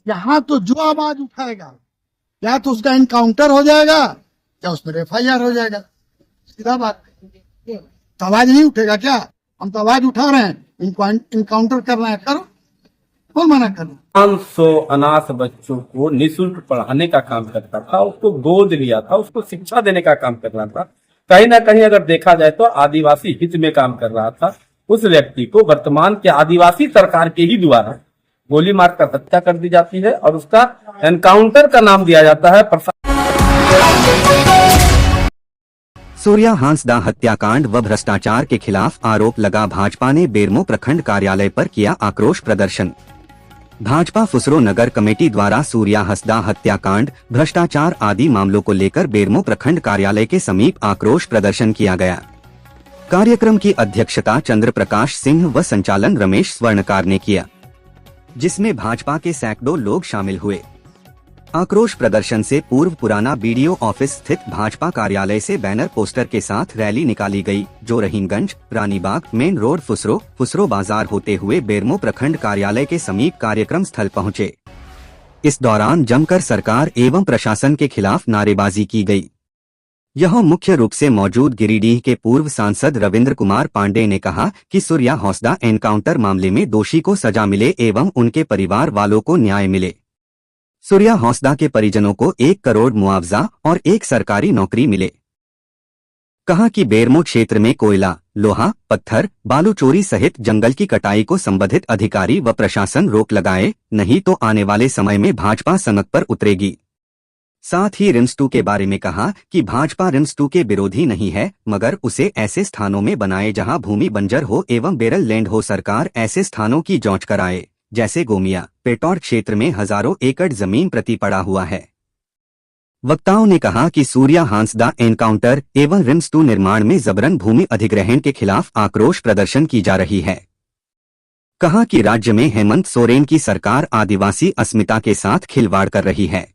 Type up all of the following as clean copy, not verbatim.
यहाँ तो जो आवाज उठाएगा या तो उसका एनकाउंटर हो जाएगा या उस पर FIR हो जाएगा, सीधा बात। तो आवाज नहीं उठेगा क्या? हम तो आवाज उठा रहे हैं, इनकाउंटर करना है, करो, कौन मना कर रहा है? 500 अनाथ बच्चों को निःशुल्क पढ़ाने का काम करता था, उसको गोद लिया था, उसको शिक्षा देने का काम कर रहा था। कहीं ना कहीं अगर देखा जाए तो आदिवासी हित में काम कर रहा था। उस व्यक्ति को वर्तमान के आदिवासी सरकार के ही द्वारा गोली मारकर हत्या कर दी जाती है और उसका एनकाउंटर का नाम दिया जाता है। सूर्या हांसदा हत्याकांड व भ्रष्टाचार के खिलाफ आरोप लगा, भाजपा ने बेरमो प्रखंड कार्यालय पर किया आक्रोश प्रदर्शन। भाजपा फुसरो नगर कमेटी द्वारा सूर्या हांसदा हत्याकांड, भ्रष्टाचार आदि मामलों को लेकर बेरमो प्रखंड कार्यालय के समीप आक्रोश प्रदर्शन किया गया। कार्यक्रम की अध्यक्षता चंद्र प्रकाश सिंह व संचालन रमेश स्वर्णकार ने किया, जिसमें भाजपा के सैकड़ों लोग शामिल हुए। आक्रोश प्रदर्शन से पूर्व पुराना BDO ऑफिस स्थित भाजपा कार्यालय से बैनर पोस्टर के साथ रैली निकाली गई, जो रहीमगंज, रानीबाग, मेन रोड फुसरो बाजार होते हुए बेरमो प्रखंड कार्यालय के समीप कार्यक्रम स्थल पहुंचे। इस दौरान जमकर सरकार एवं प्रशासन के खिलाफ नारेबाजी की गई। यह मुख्य रूप से मौजूद गिरिडीह के पूर्व सांसद रविंद्र कुमार पांडे ने कहा कि सूर्या हांसदा एनकाउंटर मामले में दोषी को सजा मिले एवं उनके परिवार वालों को न्याय मिले। सूर्या हांसदा के परिजनों को 1 करोड़ मुआवजा और एक सरकारी नौकरी मिले। कहा कि बेरमो क्षेत्र में कोयला, लोहा, पत्थर, बालू चोरी सहित जंगल की कटाई को संबंधित अधिकारी व प्रशासन रोक लगाए, नहीं तो आने वाले समय में भाजपा सनक पर उतरेगी। साथ ही रिम्स 2 के बारे में कहा कि भाजपा रिम्स 2 के विरोधी नहीं है, मगर उसे ऐसे स्थानों में बनाए जहां भूमि बंजर हो एवं बेरल लैंड हो। सरकार ऐसे स्थानों की जांच कराए, जैसे गोमिया, पेटौर क्षेत्र में हजारों एकड़ जमीन प्रति पड़ा हुआ है। वक्ताओं ने कहा कि सूर्या हांसदा एनकाउंटर एवं रिम्स 2 निर्माण में जबरन भूमि अधिग्रहण के खिलाफ आक्रोश प्रदर्शन की जा रही है। कहा कि राज्य में हेमंत सोरेन की सरकार आदिवासी अस्मिता के साथ खिलवाड़ कर रही है।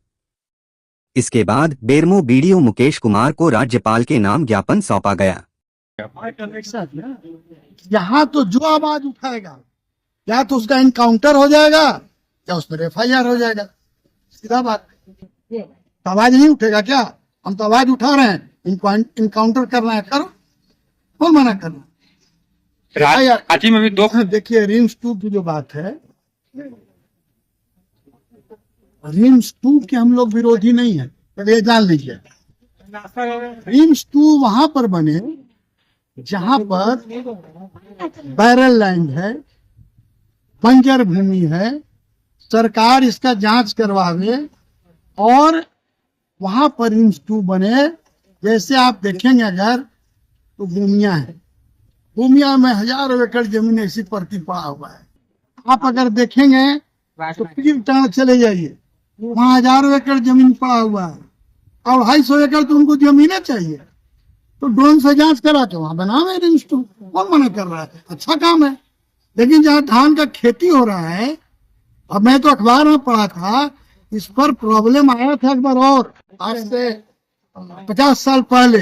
इसके बाद बेरमो BDO मुकेश कुमार को राज्यपाल के नाम ज्ञापन सौंपा गया। यहाँ तो जो आवाज उठाएगा या तो उसका एनकाउंटर हो जाएगा या उस पर FIR हो जाएगा, सीधा बात। तो आवाज नहीं उठेगा क्या? हम तो आवाज उठा रहे हैं, इनकाउंटर करना है, करो, कौन मना कर रहा है? रांची में भी 2 देखिए, रिम्स 2 की जो बात है, रिम्स 2 के हम लोग विरोधी नहीं है, तो ये जान लीजिए। रिम्स 2 वहां पर बने जहां पर बैरल लैंड है, बंजर भूमि है, सरकार इसका जांच करवावे और वहां पर रिम्स 2 बने। जैसे आप देखेंगे अगर तो भूमिया है, भूमिया में हजारों एकड़ जमीन ऐसी पड़ती पड़ा हुआ है। आप अगर देखेंगे तो पीर टाण चले जाइए, वहाँ हजारों एकड़ जमीन पड़ा हुआ है और 250 एकड़ तो उनको जमीनें चाहिए। तो ड्रोन से जांच करा के वहां बनावे रिम्स 2, कौन मना कर रहा है? अच्छा काम है। लेकिन जहाँ धान का खेती हो रहा है, अब मैं तो अखबार में पढ़ा था, इस पर प्रॉब्लम आया था एक बार और, आज से 50 साल पहले।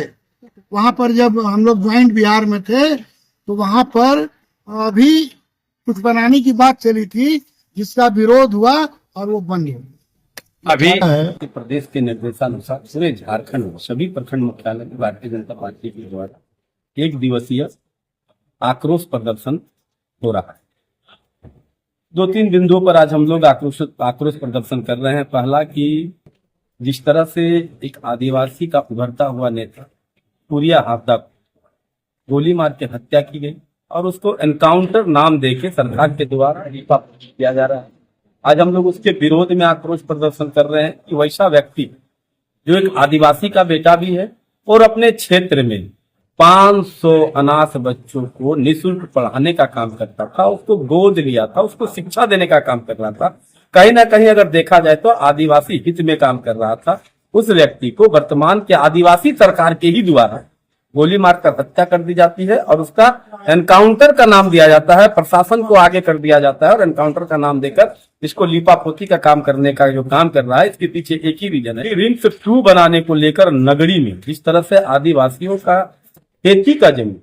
वहां पर जब हम लोग ज्वाइंट बिहार में थे तो वहां पर अभी कुछ बनाने की बात चली थी, जिसका विरोध हुआ और वो बन गया। अभी प्रदेश के निर्देशानुसार पूरे झारखंड में सभी प्रखंड मुख्यालय में भारतीय जनता पार्टी के द्वारा 1 दिवसीय आक्रोश प्रदर्शन हो रहा है। 2-3 बिंदुओं पर आज हम लोग आक्रोश प्रदर्शन कर रहे हैं। पहला कि जिस तरह से एक आदिवासी का उभरता हुआ नेता सूर्या हांसदा गोली मार के हत्या की गई और उसको एनकाउंटर नाम देके सरकार के द्वारा किया जा रहा है। आज हम लोग उसके विरोध में आक्रोश प्रदर्शन कर रहे हैं कि वैसा व्यक्ति जो एक आदिवासी का बेटा भी है और अपने क्षेत्र में 500 अनाथ बच्चों को निःशुल्क पढ़ाने का काम करता था, उसको गोद लिया था, उसको शिक्षा देने का काम कर रहा था। कहीं ना कहीं अगर देखा जाए तो आदिवासी हित में काम कर रहा था। उस व्यक्ति को वर्तमान के आदिवासी सरकार के ही द्वारा गोली मारकर हत्या कर दी जाती है और उसका एनकाउंटर का नाम दिया जाता है। प्रशासन को आगे कर दिया जाता है और एनकाउंटर का नाम देकर इसको लीपापोती का काम करने का जो काम कर रहा है, इसके पीछे एक ही रीजन है। रिम्स 2 बनाने को लेकर नगरी में जिस तरह से आदिवासियों का खेती का जमीन,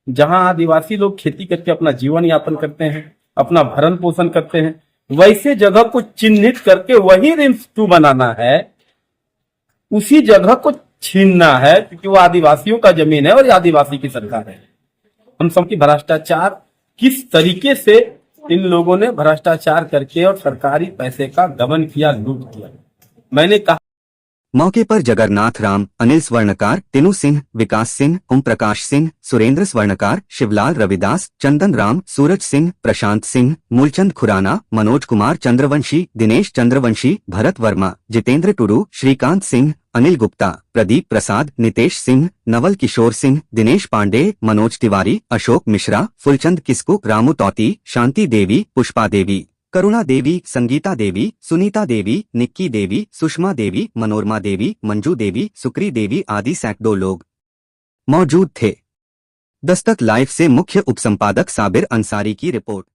जहां आदिवासी लोग खेती करके अपना जीवन यापन करते हैं, अपना भरण पोषण करते हैं, वैसे जगह को चिन्हित करके वही रिम्स 2 बनाना है, उसी जगह को छीनना है, क्योंकि वो आदिवासियों का जमीन है और ये आदिवासी की सरकार है। हम सब की भ्रष्टाचार किस तरीके से इन लोगों ने भ्रष्टाचार करके और सरकारी पैसे का गबन किया, लूट किया। मैंने कहा मौके पर जगन्नाथ राम, अनिल स्वर्णकार, तिनु सिंह, विकास सिंह, ओम प्रकाश सिंह, सुरेंद्र स्वर्णकार, शिवलाल रविदास, चंदन राम, सूरज सिंह, प्रशांत सिंह, मूलचंद खुराना, मनोज कुमार चंद्रवंशी, दिनेश चंद्रवंशी, भरत वर्मा, जितेंद्र टुडू, श्रीकांत सिंह, अनिल गुप्ता, प्रदीप प्रसाद, नितेश सिंह, नवल किशोर सिंह, दिनेश पांडे, मनोज तिवारी, अशोक मिश्रा, फुलचंद किस्कू, रामू तौती, शांति देवी, पुष्पा देवी, करुणा देवी, संगीता देवी, सुनीता देवी, निक्की देवी, सुषमा देवी, मनोरमा देवी, मंजू देवी, सुक्री देवी आदि सैकड़ों लोग मौजूद थे। दस्तक लाइव से मुख्य उपसंपादक साबिर अंसारी की रिपोर्ट।